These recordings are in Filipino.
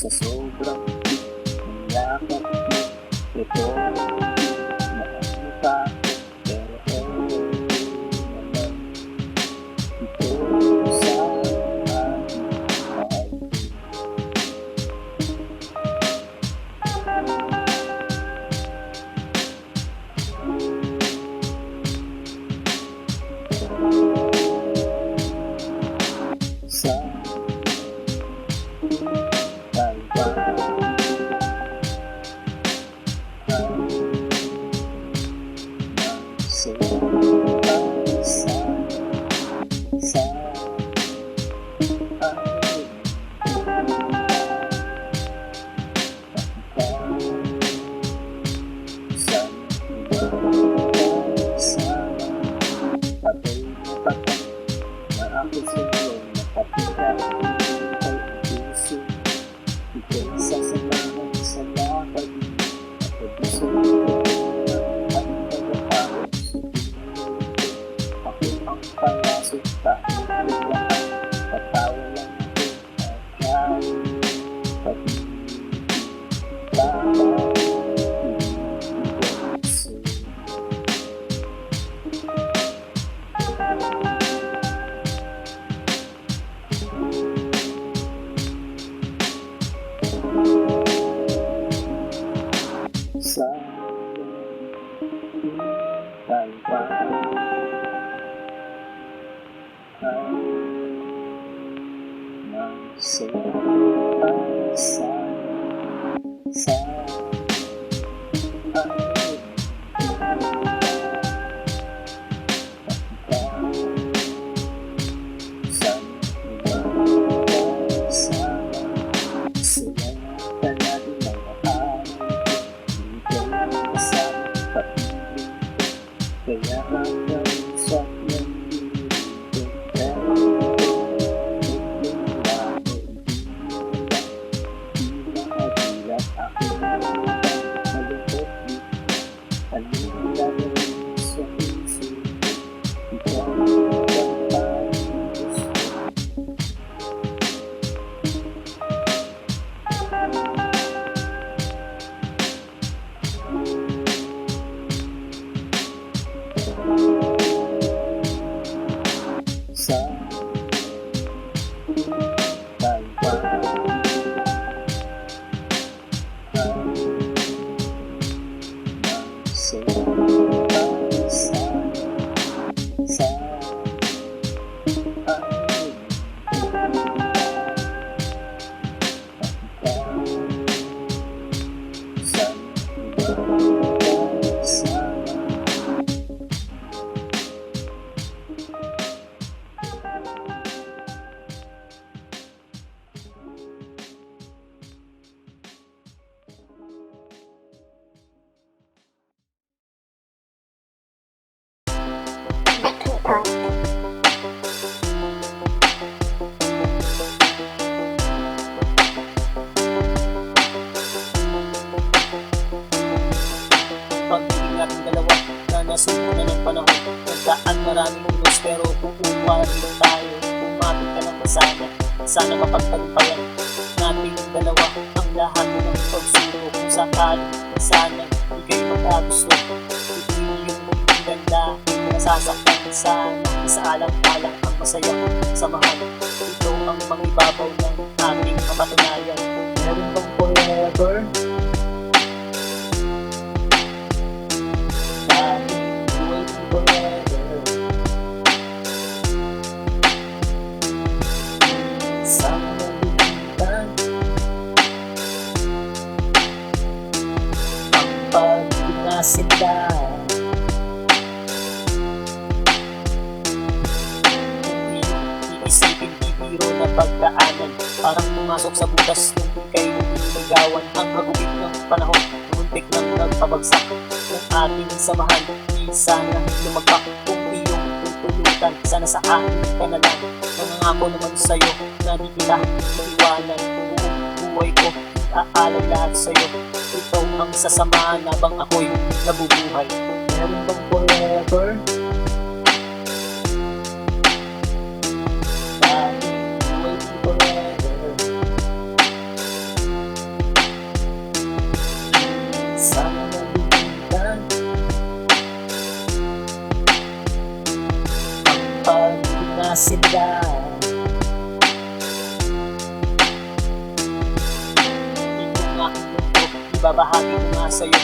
Sa sobrang yakap mo, ito nakakita ko, pero naman ito sa aking mahal. Sa sa talpa ay sa kaya kakausap ng dito, pero yung labo, di makagilat ako malungkot dito. Anong gagawin sa puso ko? Ikaw ang parang gusto. Sa talpa pag-ibig natin dalawa na nasuko na ng panahon. Nagdaan maraming ulos pero kukuha rin tayo. Umapit ka lang sana, sana mapagtagumpayan natin dalawa ang lahat ng pagsuro. Kung sakali sana ikay magkagusto, ito yung ganda nasasaktan sana. Isaalang-alang ang masayang samahan. Ito ang mangibabaw ng ating kapatunayan. Meron bang forever? Sila hindi iisipin bibiro na pagdaanan, parang pumasok sa butas nung ika'y nililigawan. Ang hagupit ng panahon, muntik nang nagpabagsak ng ating samahan. Di sana lumagpak kung di yung tutulutan. Sana sa akin ka na lang. Nangangako naman sa'yo na di kita iiwanan. Buong buhay ko aalay lahat sa'yo. Ito ang sasamahan habang ako'y nabubuhay. Meron bang forever? Waiting forever. Sana nalimutan ang pagpinasinda. Ibabahagi ko nga sa'yo,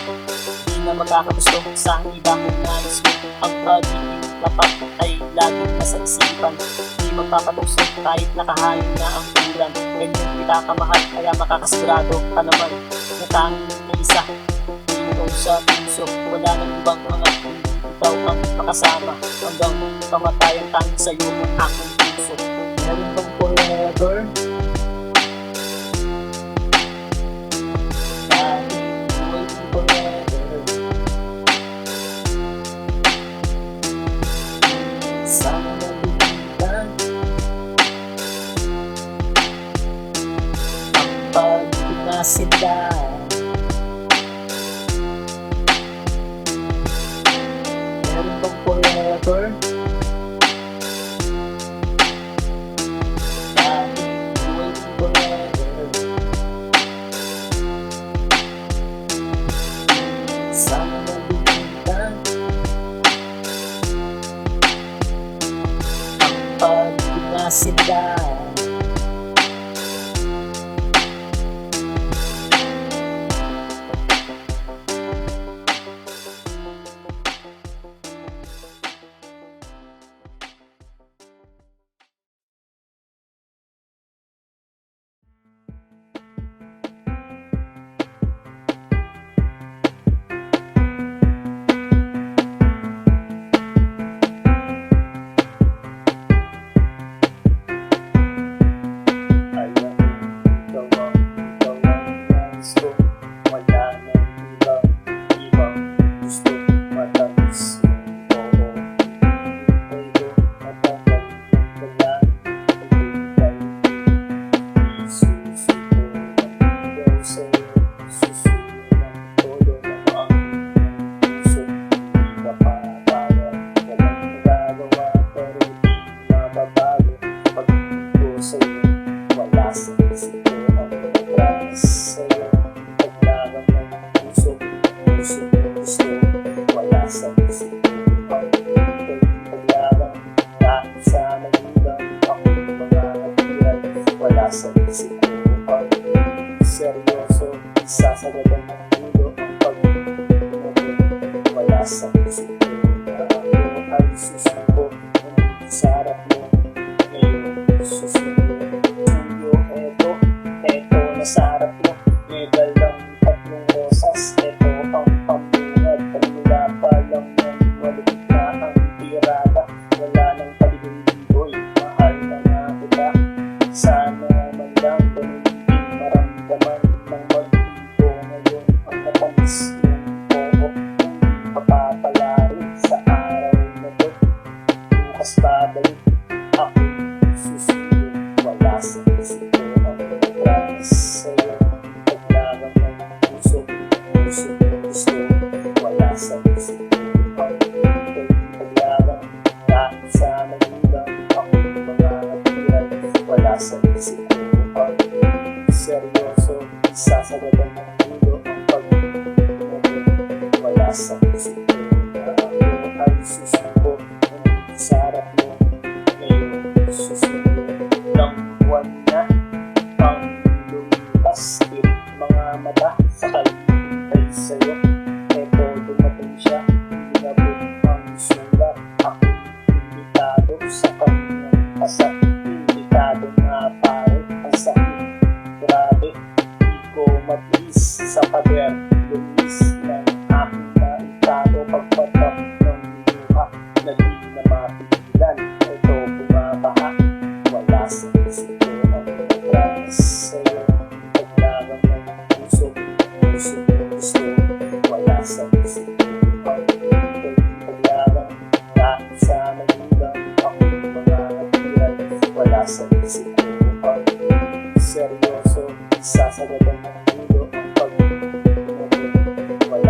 di na magkakagusto sa iba kong nais ko. Ang pagiging tapat ay laging nasa isipan, di magpapatuso kahit nakahain na ang ulan. Ganyan kita kamahal, kaya makakasigurado ka naman na tanging isa. Ikaw sa puso, wala nang ibang mga hindi ikaw ang makasama. Hanggang kamatayan tanging sa'yo ang aking puso. Meron bang forever? Sana nalimutan ang pagpinasinda. Meron bang forever? Waiting forever. Sana nalimutan pagpinasinda. Sa isip ko pag seryoso, sasagadan ng ulo ang pag-ibig. Wala sa isip ko na ako ay susuko ng sarap mo. Ngayon susuko tuyo, eto na sa harap mo. May dalang tatlong rosas, eto ang pamungad. Pagmula pa lang ng malupit na ang tirada. Wala nang paligong-ligoy, mahal na nga kita. Sana man lang ganun din maramdaman ng mag-ibo ngayon ang matamis yung oo. Papapalarin sa araw na to, bukas babalik ako susunod. Wala sa isip ko ang promise sa'yo. Paglaban ng puso, gusto. Wala sa isip ko ang paglaban kahit sa nagulang ako mga natiran. Wala sa isip ko pag seryoso, sasagadan ng ulo ang pag-ibig.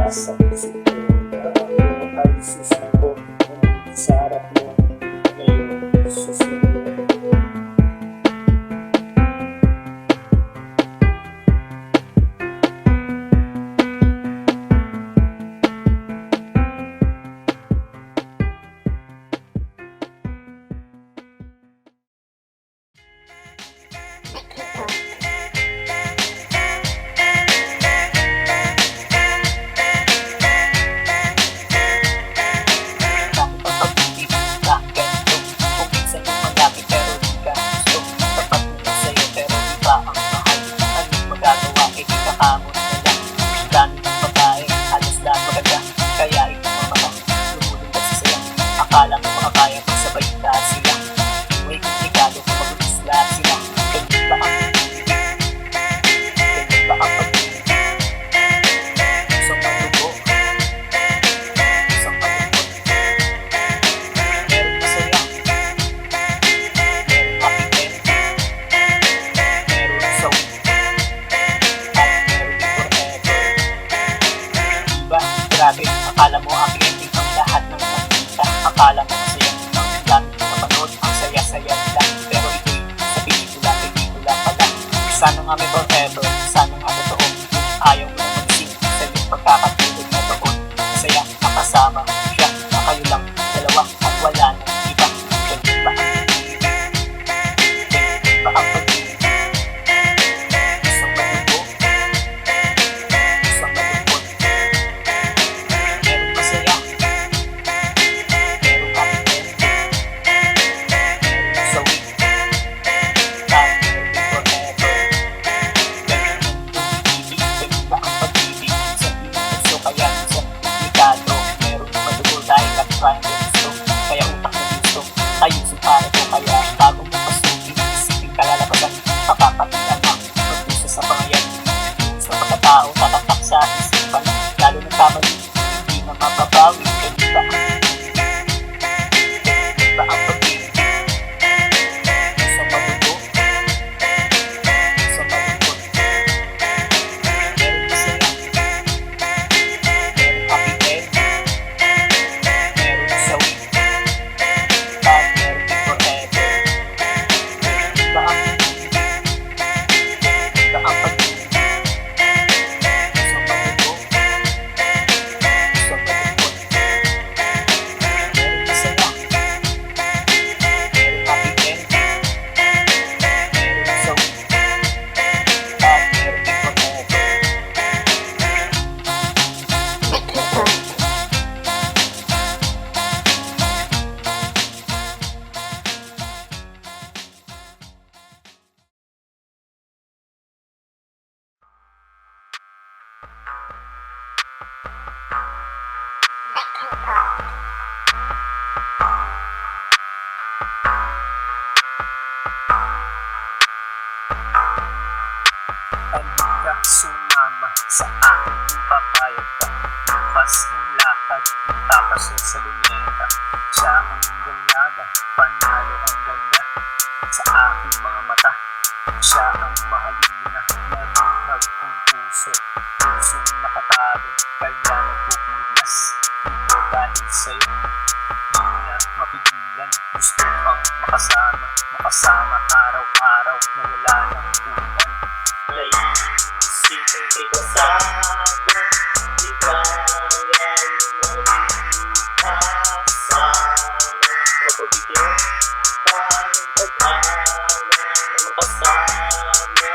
sa puso ko na ako ay susuko sa harap mo ngayon susuko. Akala mo makakaya pag sabay taas sila. May komplikado kung mag-ulis lahat sila. Ganyan ba ang pag-ibig? Ganyan ba ang pag-ibig? Isang malugo, isang malungkot. Meron masaya, meron makikit, meron sawi, at meron din forever. Diba? Grabe, akala mo aking ending ang lahat ng akala mo masaya ang dami kapanood, ang saya-saya nila. Pero ito'y sa pelikula pala. Sana nga may forever, sana nga totoo. Ayaw mo na mag-isip sa iyong pagkakatulog na doon. Masaya, makasama siya, na kayo lang dalawa at wala nang iba. Ganyan ba ang pag-ibig? Ganyan ba ang pag-ibig? Isang malugo, isang malungkot. Meron masaya, kaya utak na gusto ayusin para ko. Kaya bago mo pasukin, isipin kalalabasan, pakakapilan na magpusa sa pangayan. Sa pagkatao, tatatak sa isipan, lalo ng kamali, hindi na mababawi. Ganyan ba ang pag-ibig? Ganyan ba ang pag-ibig? Isang malugo, isang malungkot. Meron masaya, meron kapitid, meron sawi, at meron din forever. Ganyan ba ang pag-ibig? Ganyan ba ang pag-ibig? Isang malugo, isang malungkot. Meron masaya, meron kapitid, meron sawi, at meron din forever. Halika, sumama sa akin kung papayag ka. Bukas ang lakad, magpapasya sa luneta. Siya ang dalaga, panalo ang ganda. Sa aking mga mata, siya ang mahalina. Nabihag ang puso, pusong nakatago. Kaya nagpupuglas, ito dahil sa'yo. Di na mapigilan, gusto pang makasama. Makasama araw-araw na wala ng ulan. Naisipin kay kasama, di kaya kasama. Mapabigyan pa ng pag-awa, makasama.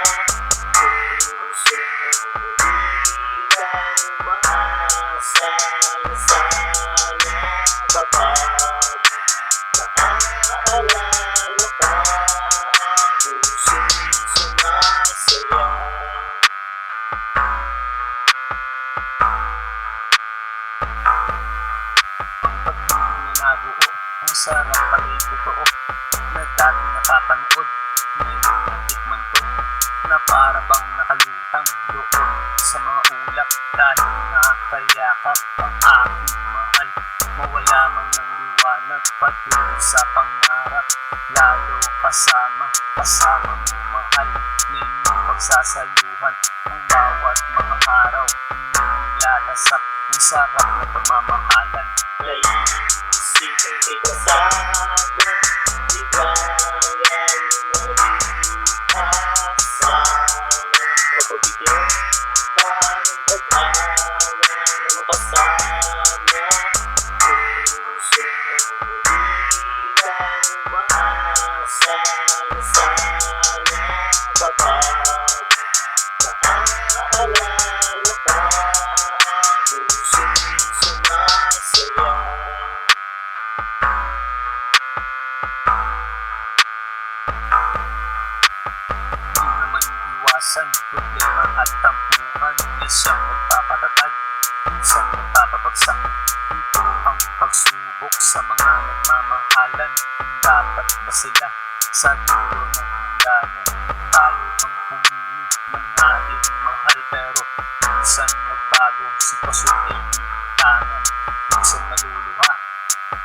Puso di kang maasa, sana kapag naaalala ka, pusong sumasaya. Ang pag-ibig na nabuo, ang sarap pala'y totoo, na dati napapanood, ngayon natikman ko, na para bang nakalutang doon sa mga ulap. Dahil nakakayakap ang aking mahal, mawala man ng liwanag patungo sa pangarap. Lalo kasama mo mahal, na inyong pagsasaluhan ang bawat mga araw. Inyong lalasap ang sarap na pagmamahalan. Naisipin kita sana, di kaya lumalipasan. Napabigyan ka ng pag-asa na makasama. Puso ng di tayo maasa na sana kapag naaalala ka. Puso'y sumasaya. Di naman iwasan problema at tampuhan na siyang magpapatatag, minsan magpapabagsak. Ito ang pagsubok sa mga nagmamahalan. Dapat ba sila sa dulo ng hangganan? Tayo ang pumili ng ating mahal, pero minsan nagbago, sitwasyon ay tintanan. Minsan maluluha,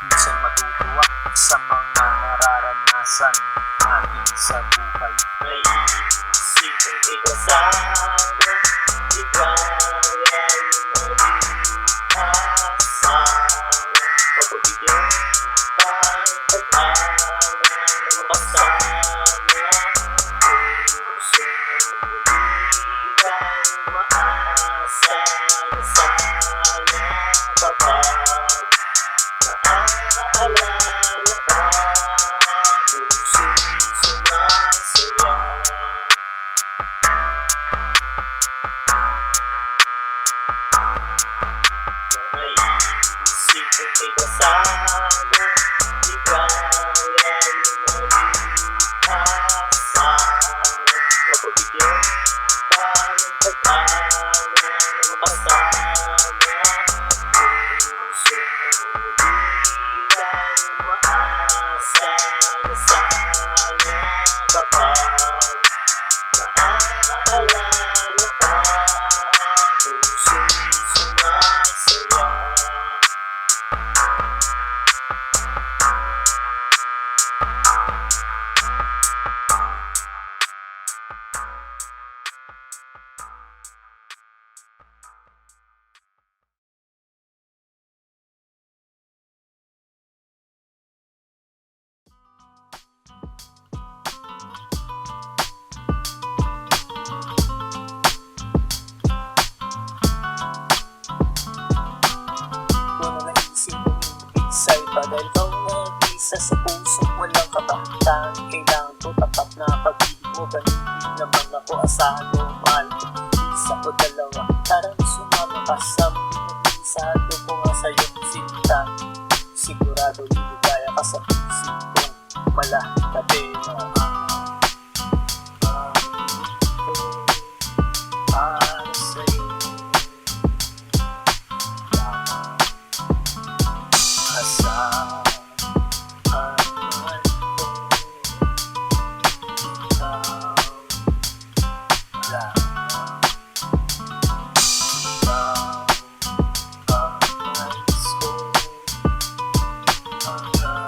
minsan matutuwa sa mga nararanasan natin sa buhay. Naisipin kita sana, di kaya lumalipasan. Pagbigyan ka ng pag-asa na makasama. Puso ng di tayo maasa na sana kapag naaalala ka. Puso'y sumasaya. Naisipin kita sana, di kaya lumalipasan. Napabigyan ka ng pag-asa na makasama. Puso ng di tayo maasa na sana kapag naaalala ka. Puso'y sumasaya. Kung naisip umibig sa'yo pa dahil ikaw nag-isa sa puso, walang kabahatan. Kailangan ko tapat na pag-ibig mo, ganun din naman ako. Asahan mo, mahal ko, isa o dalawa. Tara na sumama ka sa mundo, nag-isado ko nga sa'yo sinta. Sigurado liligaya ka sa isip kong malakate na para sa'yo. Asahan man ko, ikaw lamang. Ikaw ang nais ko hanggang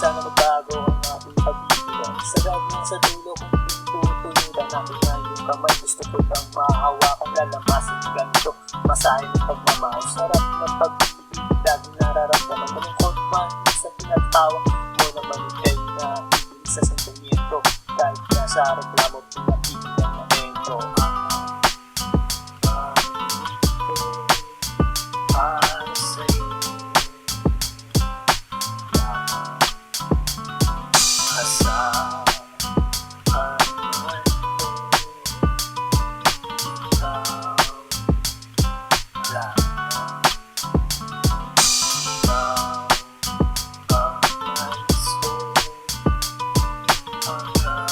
sana magbago ang ating pag-ibigan. Sagad na sa dulo kung pintutunuran natin na yung kamay. Gusto ko lang mahawakan, lalamasin ganito. Masahin ng pagmamahal, sarap ng pag-ibig. Laging nararamdaman, malungkot man sa pinatawa mo naman ay nakikinig sa sentimiento. Kahit na sa reklamo, pinakinig ang momento. Para sa'yo asahan man ko, ikaw lamang. Ikaw ang nais ko hanggang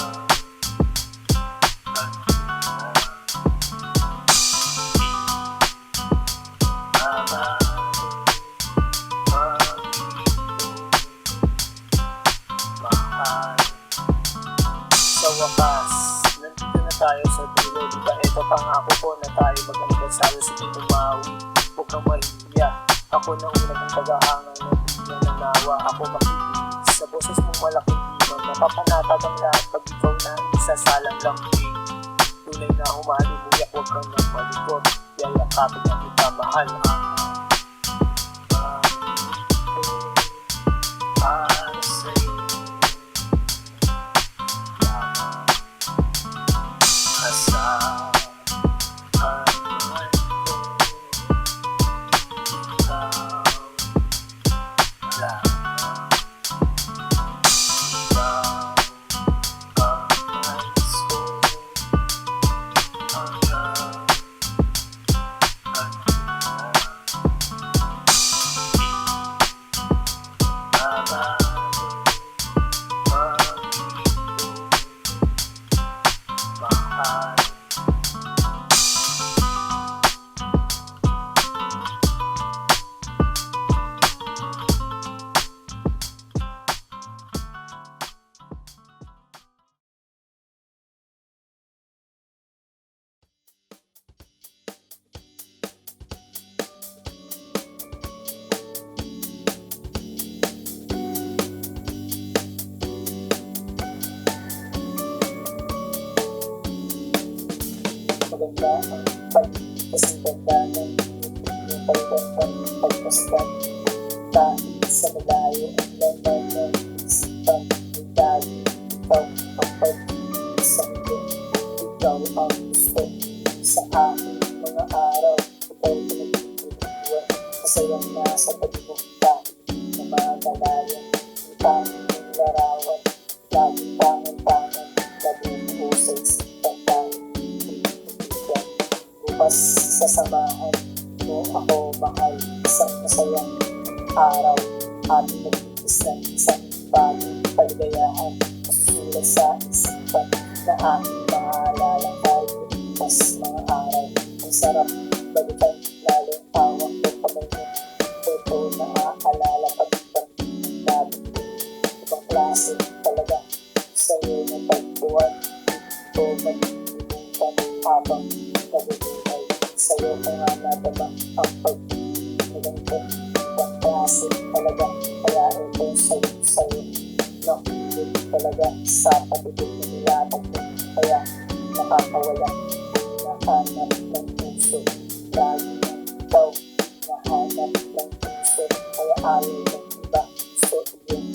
sa wakas, nandito na tayo sa dulo. Diba ito pangako ko na tayo mag-anibersaryo sa Tito Maui. huwag kang mahihiya. Ako na una ng tagahanga na hindi na nawa. Ako makikinig sa boses mong malaking iman. Napapanatag ang lahat pag ikaw na isasalang lang. Tunay na humalimuyak, huwag kang nang malikot. Yayakapin ang kita, mahal ang para sa'yo. Asahan man ko, ikaw lang. Ikaw ang nais ko hanggang kanina. Mahal. Maganda ang pagkasing ganda ng yung pagkasang pagkastan. Kahit sa malayo ang laman ng isipan. Dahil ikaw ang pag-isang ko. Ikaw ang gusto sa aking mga araw. Ikaw pinagtutuluan. Masayang nasa tabi mo kahit na magalayan. Ang tanging mong larawan. Laging tangan-tangan. Laging mo sa isipan kahit bukas sasamahan mo ako, mahal. Isang masayang araw, ating nagtitis ng isang bagong kaligayahan. Masusulat sa isipan na aking maalala tayo. Mas mga araw, ang sarap balikan, lalo tawag ko kamay mo. Ito naaalala pag-ibang natin. Ibang klase talaga sa'yo na pagbuwan. Ito mag-iibutan habang nabubuhay. Sa'yo ko nga nadama ang pag-iibutan. Ibang klase talaga, kaya ito sa'yo. Nakulit talaga sa patibig na nilatag mo. Kaya nakakawala, nahanap ng puso. Lagi na ikaw, nahanap ng puso. Kaya ayaw ng iba, gusto iyong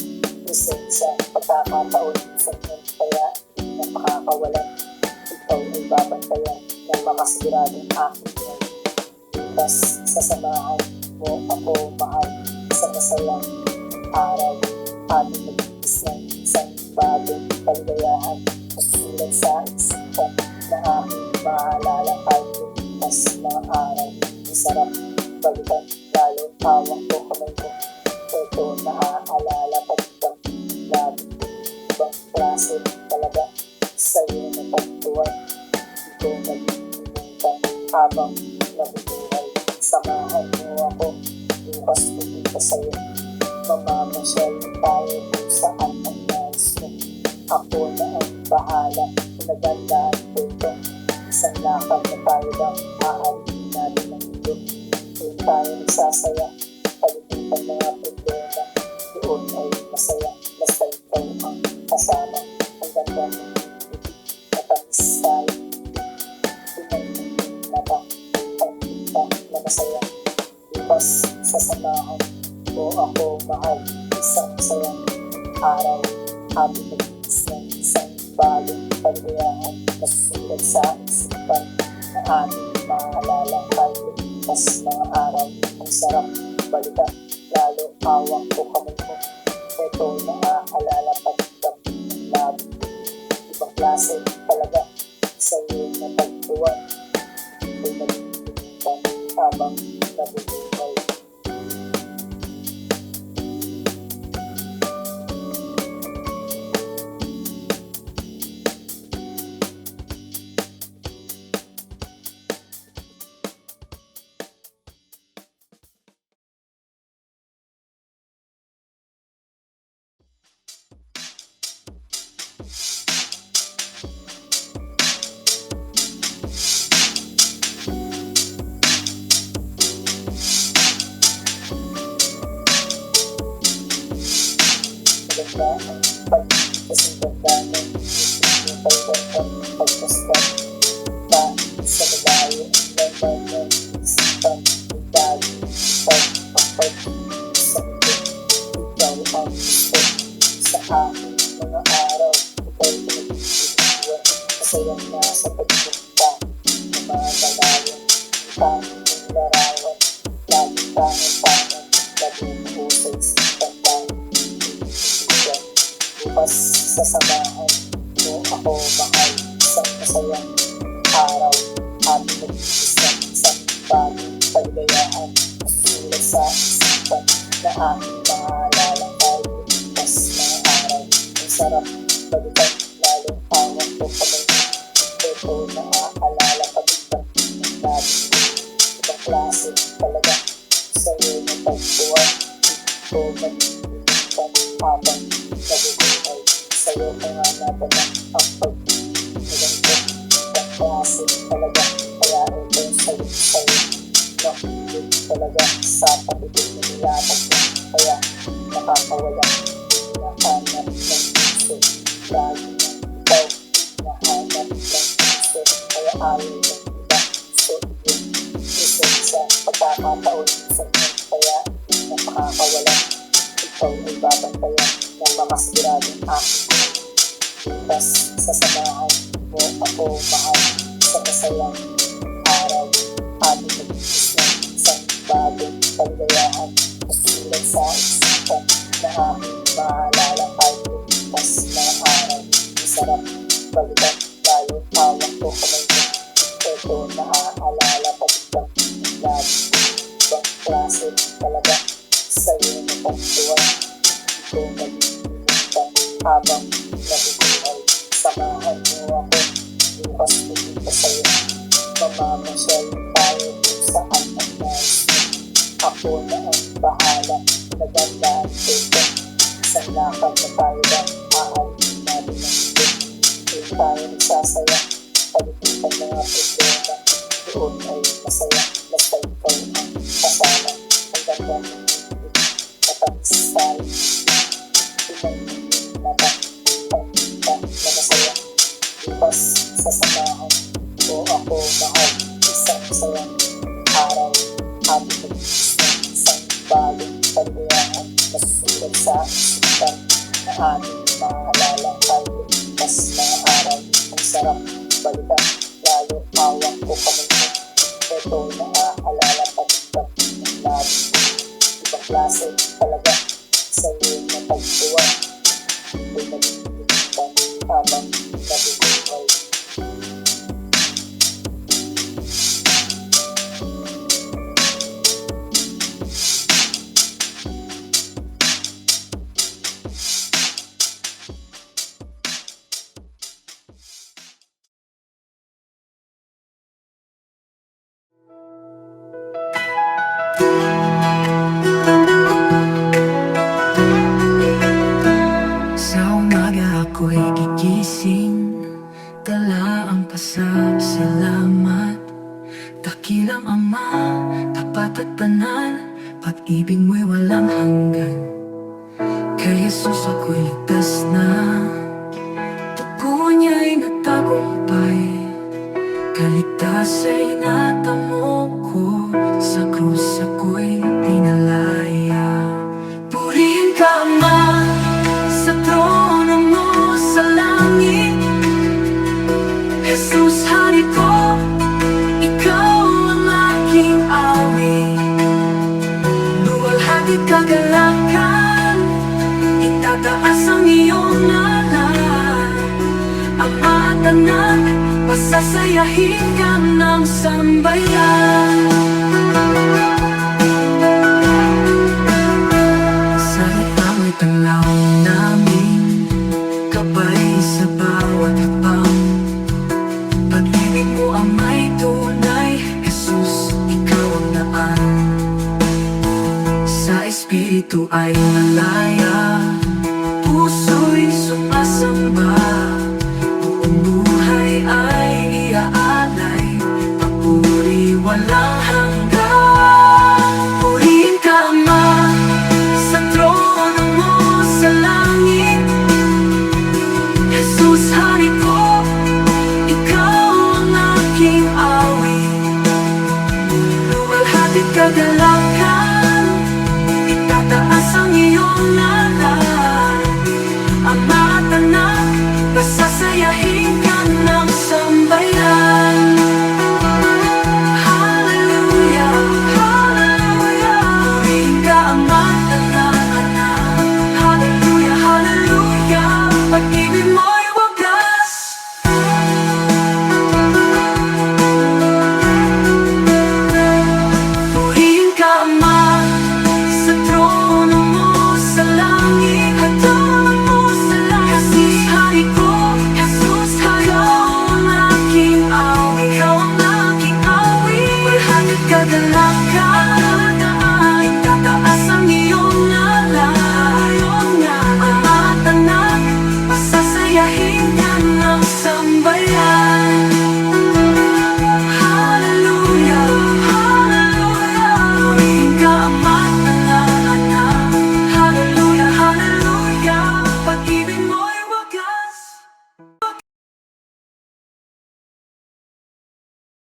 presensya. Pagkakataon sa inyo, kaya napakakawalan. Ikaw ay babantayan ng makasiguradong aking ngayon. Bukas sasamahan mo ako, mahal. Sa masayang araw, ating nagtitis ng isang bagong kaligayahan. Masusulat sa isipan na aking maalala kahit bukas mga araw. Ang sarap balikan, lalo hawak ko kamay mo. Ito naaalala pag-ibang labi. Ibang klase talaga sa'yo na pagtuwan. Ito nag-iibutan habang nabubuhay. Samahan mo ako, bukas pupunta sa'yo. Mamamasyal tayo kung saan ang nais mo. Ako na ang bahala, pinagandaan ko ito. Isang lakad na tayo lang, ahalin natin ang mundo. Doon tayo nagsasaya, palimutan mga problema. Doon ay masaya, basta ikaw ang kasama. Ang ganda ng ibig, matamis tayo. Tunay ng mata, ang kita na masaya. Bukas sasamahan mo ako, mahal. Isang masayang araw, ating nagtitis ng isang bagong kaligayahan. Masusulat sa isipan na ating maalala kahit bukas mga araw. Ang sarap balikan, lalo hawak ko kamay mo. Ito naaalala pag-ibang labi. Ibang klase talaga sa'yo na pagtuwan. Ito nag-iibutan habang nabubuhay. wala ang kasing ganda ng yung pagkakang pagkastan pa sa malayo ang laman ng isipan ng dali pagpapag sa ito ikaw ang gusto sa aking mga araw ikaw pinag-iiwan masayang nasa pagpunta na mga malayo ang tanging larawan laging tangan-tangan laging mahusay sa pagkain bukas sasamahan mo ako mahal isang masayang araw at mag-isang isang bagong kaligayahan masusulat sa isipan na aking maalala tayo bukas mga araw ang sarap balikan lalong hawak ko kamay ito naaalala pagkakang ng dati ibang klase talaga sa'yo na pagbuwan ito mag-iinitan habang nabubuhay sa'yo ka nga natanang ang pag-iinitan ibang klase talaga kaya ito sa'yo nakilig talaga sa pag-ibig na nilatag mo kaya nakakawala nahanap ng puso lagi ng ikaw nahanap ng puso kaya ayaw ng iba so yun isa sa pagkakataon sa inyo kaya napakakawala ikaw ay babantayan ng makasiguradong aking bukas sasamahan mo ako mahal sa masayang araw ating mag-iis ng isang bagong kaligayahan masusulat sa isipan na aking maalala kahit bukas na araw masarap balikan lalo hawak ko kamay mo ito naaalala pagkakang ng dati ibang klase talaga sa'yo na pagtuwan ito mag-iinitan habang nabubuhay samahan mo ako bukas pupunta sa'yo mamamasyal tayo kung saan ang nais mo ako na ang bahala nagandaan ko isang lakad na tayo ba ahalin natin ng ito kung tayo nagsasaya palipitan mga problema doon ay masaya basta ikaw ang kasama ang ganda ng matamis tayo pinag-mata pagkita na masaya bukas sasamahan ko ako mahal isang masayang araw at mag-iis ng isang bagong kaligayahan masusulat sa isipan na ating maalala kahit bukas na araw ang sarap balikan lalo hawak ko kamay mo ito naaalala pagkakang ng labi ibang klase talaga sa'yo na pagtuwan ito nag-iinitan habang nabubuhay Sa umaga ako'y gigising, dala ang pasasalamat. Dakilang Ama, tapat at banal, pag-ibig mo'y walang hanggan. Kay Jesus ako'y ligtas na, dugo niya'y nagtagumpay. Kaligtas ay natamo ko, sa krus ako'y pinalaya. Purihin ka Ama, sa trono mo sa langit. Jesus, hari ko, ikaw ang aking awit. Luwalhati kagalakan, itataas ang iyong ngalan. Ama at anak, pasasayahin ka ng sambayan. Sa itamo'y tanglaw namin, kabay sa bawat hakbang. Pag-ibig mo ang may tunay, Jesus, ikaw ang daan. Sa Espiritu ay nalaya, puso'y sumasamba. Buong buhay ay iaalay, papuri walang hanggan. Purihin ka Ama, sa trono mo sa langit. gagalaw